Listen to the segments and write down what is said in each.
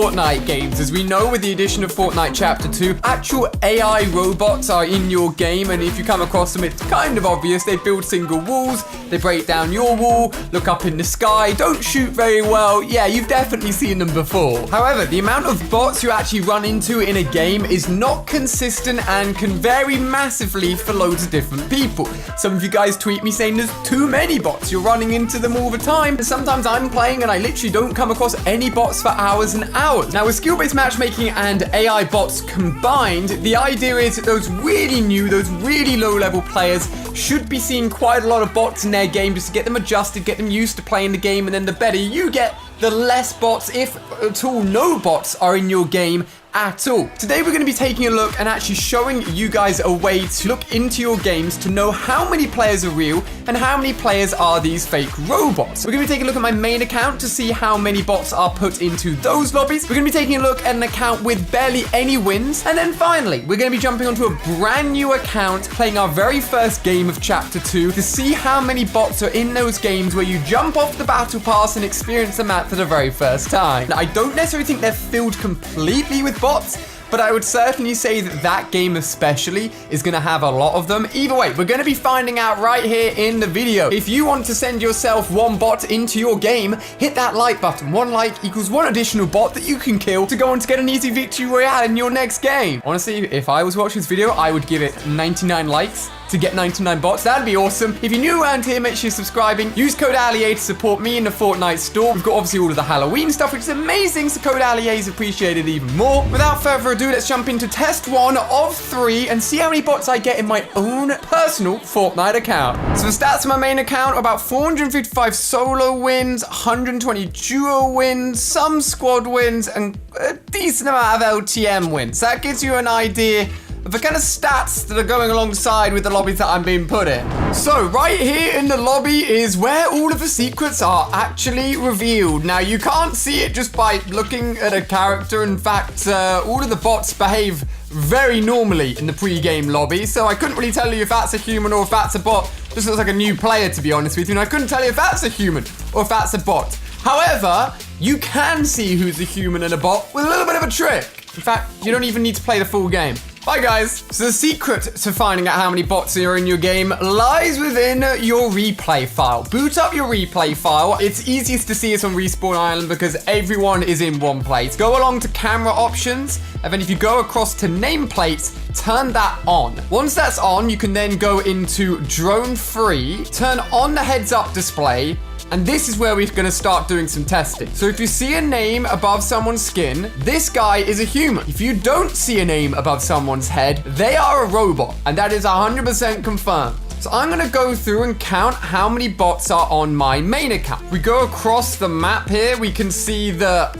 Fortnite games. As we know, with the addition of Fortnite Chapter 2, actual AI robots are in your game, and if you come across them, it's kind of obvious. They build single walls, they break down your wall, look up in the sky, don't shoot very well. Yeah, you've definitely seen them before. However, the amount of bots you actually run into in a game is not consistent and can vary massively for loads of different people. Some of you guys tweet me saying there's too many bots, you're running into them all the time. And sometimes I'm playing and I literally don't come across any bots for hours and hours. Now, with skill-based matchmaking and AI bots combined, the idea is that those really new, those really low-level players should be seeing quite a lot of bots in their game just to get them adjusted, get them used to playing the game, and then the better you get, the less bots, if at all no bots, are in your game at all. Today we're going to be taking a look and actually showing you guys a way to look into your games to know how many players are real and how many players are these fake robots. We're going to be taking a look at my main account to see how many bots are put into those lobbies. We're going to be taking a look at an account with barely any wins. And then finally, we're going to be jumping onto a brand new account, playing our very first game of Chapter 2 to see how many bots are in those games where you jump off the battle pass and experience the map for the very first time. Now, I don't necessarily think they're filled completely with bots, but I would certainly say that that game especially is going to have a lot of them. Either way, we're going to be finding out right here in the video. If you want to send yourself one bot into your game, hit that like button. One like equals one additional bot that you can kill to go on to get an easy victory royale in your next game. Honestly, if I was watching this video, I would give it 99 likes to get 99 bots. That'd be awesome. If you're new around here, make sure you're subscribing. Use code ALIA to support me in the Fortnite store. We've got obviously all of the Halloween stuff, which is amazing, so code ALIA is appreciated even more. Without further ado, let's jump into test 1 of 3 and see how many bots I get in my own personal Fortnite account. So the stats on my main account are about 455 solo wins, 120 duo wins, some squad wins, and a decent amount of LTM wins. That gives you an idea of the kind of stats that are going alongside with the lobbies that I'm being put in. So right here in the lobby is where all of the secrets are actually revealed. Now, you can't see it just by looking at a character. In fact, all of the bots behave very normally in the pre-game lobby, so I couldn't really tell you if that's a human or if that's a bot. Just looks like a new player, to be honest with you, and I couldn't tell you if that's a human or if that's a bot. However, you can see who's a human and a bot with a little bit of a trick. In fact, you don't even need to play the full game. Bye, guys. So the secret to finding out how many bots are in your game lies within your replay file. Boot up your replay file. It's easiest to see it on Respawn Island because everyone is in one place. Go along to camera options, and then if you go across to nameplates, turn that on. Once that's on, you can then go into drone free, turn on the heads up display, and this is where we're going to start doing some testing. So if you see a name above someone's skin, this guy is a human. If you don't see a name above someone's head, they are a robot. And that is 100% confirmed. So I'm going to go through and count how many bots are on my main account. We go across the map here. We can see that,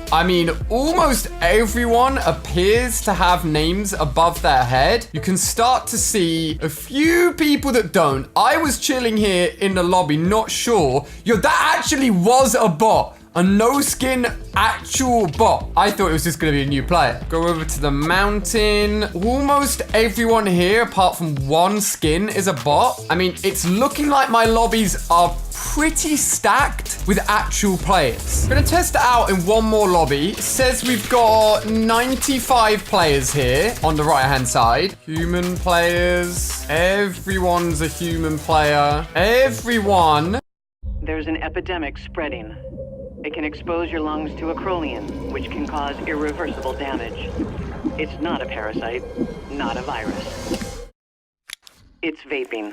almost everyone appears to have names above their head. You can start to see a few people that don't. I was chilling here in the lobby, not sure. Yo, that actually was a bot. A no-skin actual bot. I thought it was just going to be a new player. Go over to the mountain. Almost everyone here, apart from one skin, is a bot. It's looking like my lobbies are pretty stacked with actual players. I'm going to test it out in one more lobby. It says we've got 95 players here on the right-hand side. Human players. Everyone's a human player. Everyone. There's an epidemic spreading. It can expose your lungs to acrolein, which can cause irreversible damage. It's not a parasite, not a virus. It's vaping.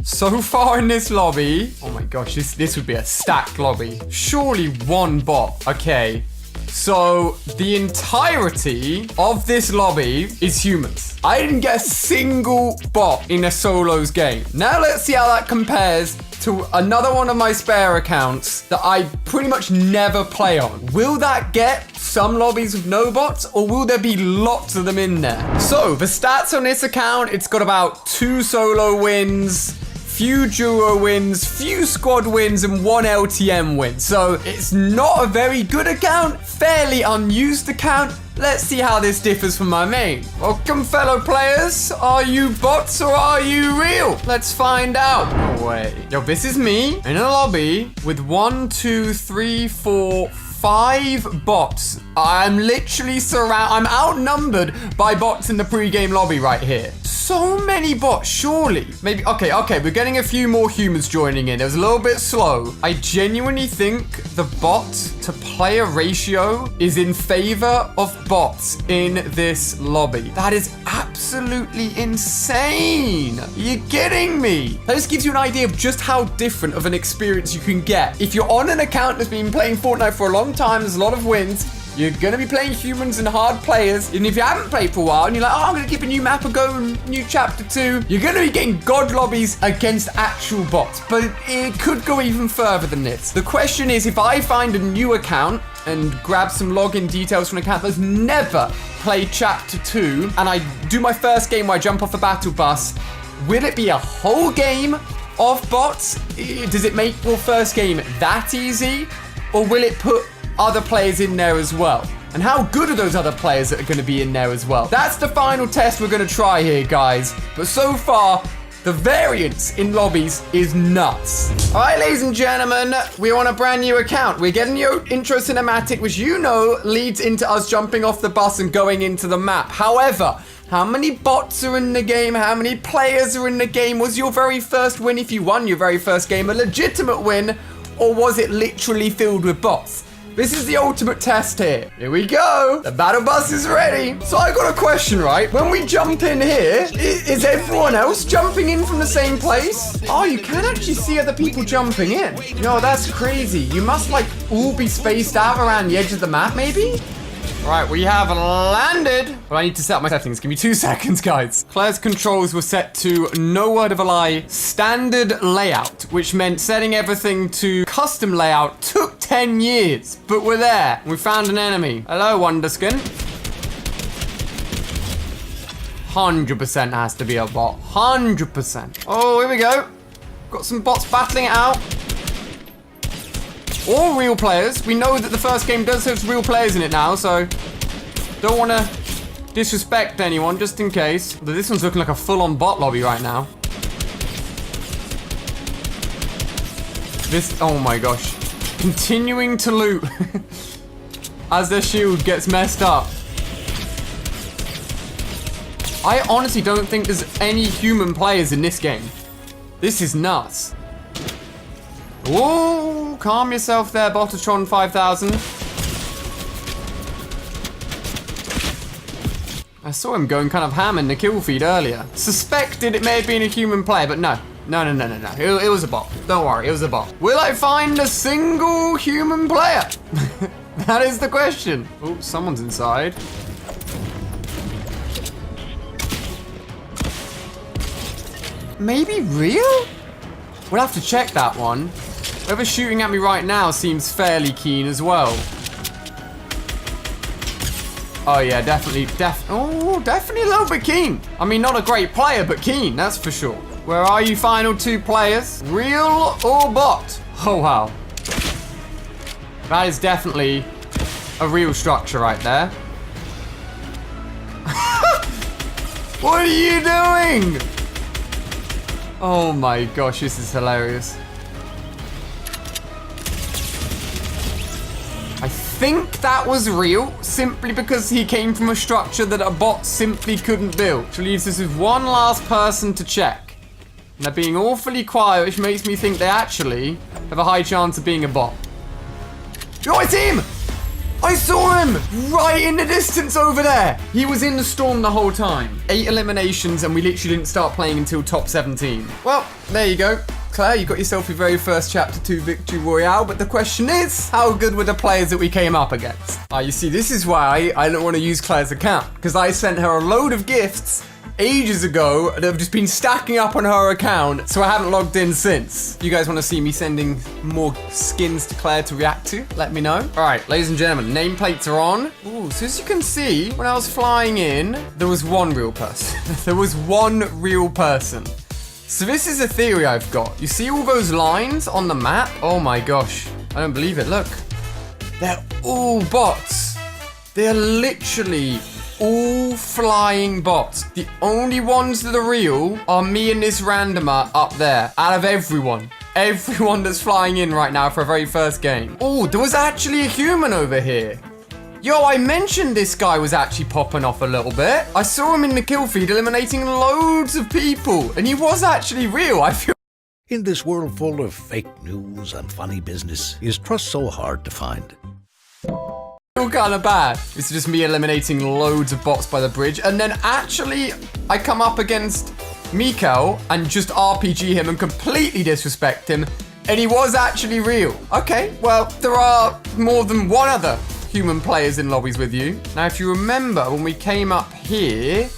So far in this lobby, oh my gosh, this would be a stacked lobby. Surely one bot. Okay. So the entirety of this lobby is humans. I didn't get a single bot in a solos game. Now let's see how that compares to another one of my spare accounts that I pretty much never play on. Will that get some lobbies with no bots, or will there be lots of them in there? So the stats on this account, it's got about 2 solo wins, few duo wins, few squad wins, and 1 LTM win. So it's not a very good account, fairly unused account. Let's see how this differs from my main. Welcome, fellow players. Are you bots or are you real? Let's find out. No way. Yo, this is me in a lobby with 1, 2, 3, 4, 5 bots. I'm literally I'm outnumbered by bots in the pre-game lobby right here. So many bots, surely. Maybe, okay, we're getting a few more humans joining in. It was a little bit slow. I genuinely think the bot to player ratio is in favor of bots in this lobby. That is absolutely insane. Are you kidding me? That just gives you an idea of just how different of an experience you can get. If you're on an account that's been playing Fortnite for a long time, there's a lot of wins, you're going to be playing humans and hard players. And if you haven't played for a while and you're like, oh, I'm going to give a new map a go, new chapter 2, you're going to be getting god lobbies against actual bots. But it could go even further than this. The question is, if I find a new account and grab some login details from an account that's never played chapter 2, and I do my first game where I jump off the battle bus, will it be a whole game of bots? Does it make your first game that easy? Or will it put other players in there as well? And how good are those other players that are going to be in there as well? That's the final test we're going to try here, guys. But so far, the variance in lobbies is nuts. All right, ladies and gentlemen, we're on a brand new account. We're getting the intro cinematic, which you know leads into us jumping off the bus and going into the map. However, how many bots are in the game? How many players are in the game? Was your very first win, if you won your very first game, a legitimate win? Or was it literally filled with bots? This is the ultimate test here. Here we go. The battle bus is ready. So I got a question, right? When we jump in here, is everyone else jumping in from the same place? Oh, you can actually see other people jumping in. Yo, that's crazy. You must like all be spaced out around the edge of the map, maybe? Right, we have landed. But I need to set up my settings. Give me 2 seconds, guys. Claire's controls were set to, no word of a lie, standard layout, which meant setting everything to custom layout took 10 years. But we're there. We found an enemy. Hello, Wonderskin. 100% has to be a bot. 100%. Oh, here we go. Got some bots battling it out. All real players. We know that the first game does have real players in it now, so don't want to disrespect anyone, just in case. But this one's looking like a full-on bot lobby right now. This, oh my gosh. Continuing to loot as their shield gets messed up. I honestly don't think there's any human players in this game. This is nuts. Whoa, calm yourself there, Botatron 5000. I saw him going kind of ham in the kill feed earlier. Suspected it may have been a human player, but no. No. It was a bot. Don't worry, it was a bot. Will I find a single human player? That is the question. Oh, someone's inside. Maybe real? We'll have to check that one. Whoever's shooting at me right now seems fairly keen as well. Oh yeah, definitely a little bit keen. I mean, not a great player, but keen, that's for sure. Where are you, final 2 players? Real or bot? Oh wow. That is definitely a real structure right there. What are you doing? Oh my gosh, this is hilarious. I think that was real, simply because he came from a structure that a bot simply couldn't build. Which leaves us with one last person to check. And they're being awfully quiet, which makes me think they actually have a high chance of being a bot. Oh, it's him! I saw him right in the distance over there. He was in the storm the whole time. 8 eliminations, and we literally didn't start playing until top 17. Well, there you go. Claire, you got yourself your very first Chapter 2 Victory Royale, but the question is, how good were the players that we came up against? You see, this is why I don't want to use Claire's account, because I sent her a load of gifts ages ago that have just been stacking up on her account, so I haven't logged in since. You guys want to see me sending more skins to Claire to react to? Let me know. All right, ladies and gentlemen, nameplates are on. Ooh, so as you can see, when I was flying in, there was one real person. There was one real person. So this is a theory I've got. You see all those lines on the map? Oh my gosh. I don't believe it. Look. They're all bots. They're literally all flying bots. The only ones that are real are me and this randomer up there. Out of everyone. Everyone that's flying in right now for a very first game. Oh, there was actually a human over here. Yo, I mentioned this guy was actually popping off a little bit. I saw him in the kill feed eliminating loads of people. And he was actually real. I feel... In this world full of fake news and funny business, is trust so hard to find? Kind of bad. This is just me eliminating loads of bots by the bridge. And then actually, I come up against Mikael and just RPG him and completely disrespect him. And he was actually real. Okay, well, there are more than one other human players in lobbies with you. Now, if you remember when we came up here,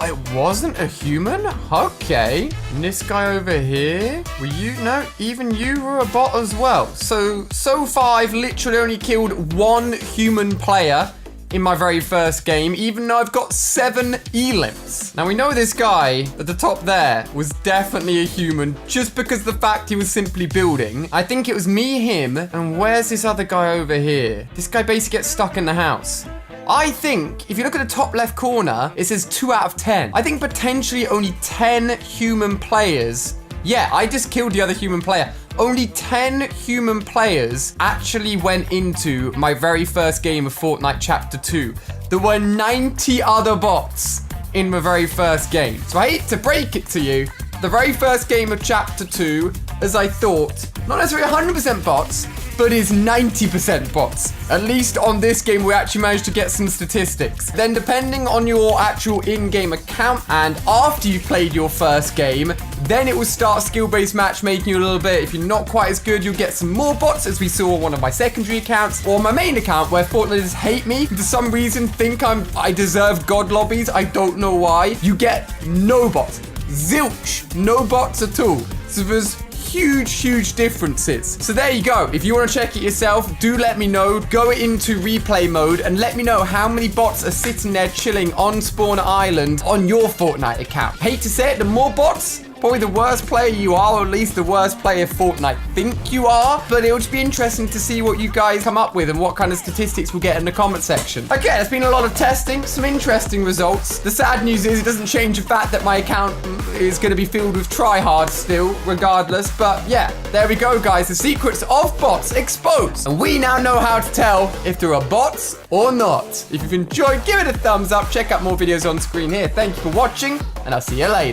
it wasn't a human? Okay. And this guy over here, were you? No, even you were a bot as well. So far, I've literally only killed one human player in my very first game, even though I've got 7 elims. Now, we know this guy at the top there was definitely a human just because the fact he was simply building. I think it was me, him, and where's this other guy over here? This guy basically gets stuck in the house. I think, if you look at the top left corner, it says 2 out of 10. I think potentially only 10 human players. Yeah, I just killed the other human player. Only 10 human players actually went into my very first game of Fortnite Chapter 2. There were 90 other bots in the very first game. So I hate to break it to you, the very first game of Chapter 2, as I thought, not necessarily 100% bots, but is 90% bots. At least on this game, we actually managed to get some statistics. Then depending on your actual in-game account and after you've played your first game, then it will start skill-based matchmaking you a little bit. If you're not quite as good, you'll get some more bots, as we saw on one of my secondary accounts, or my main account, where Fortniters hate me. For some reason, think I deserve god lobbies. I don't know why. You get no bots. Zilch. No bots at all. So there's huge differences. So there you go. If you want to check it yourself, do let me know. Go into replay mode and let me know how many bots are sitting there chilling on Spawn Island on your Fortnite account. Hate to say it, the more bots, probably the worst player you are, or at least the worst player Fortnite think you are. But it'll just be interesting to see what you guys come up with and what kind of statistics we'll get in the comment section. Okay, there's been a lot of testing, some interesting results. The sad news is it doesn't change the fact that my account is going to be filled with tryhards still, regardless. But yeah, there we go, guys. The secrets of bots exposed. And we now know how to tell if there are bots or not. If you've enjoyed, give it a thumbs up. Check out more videos on screen here. Thank you for watching, and I'll see you later.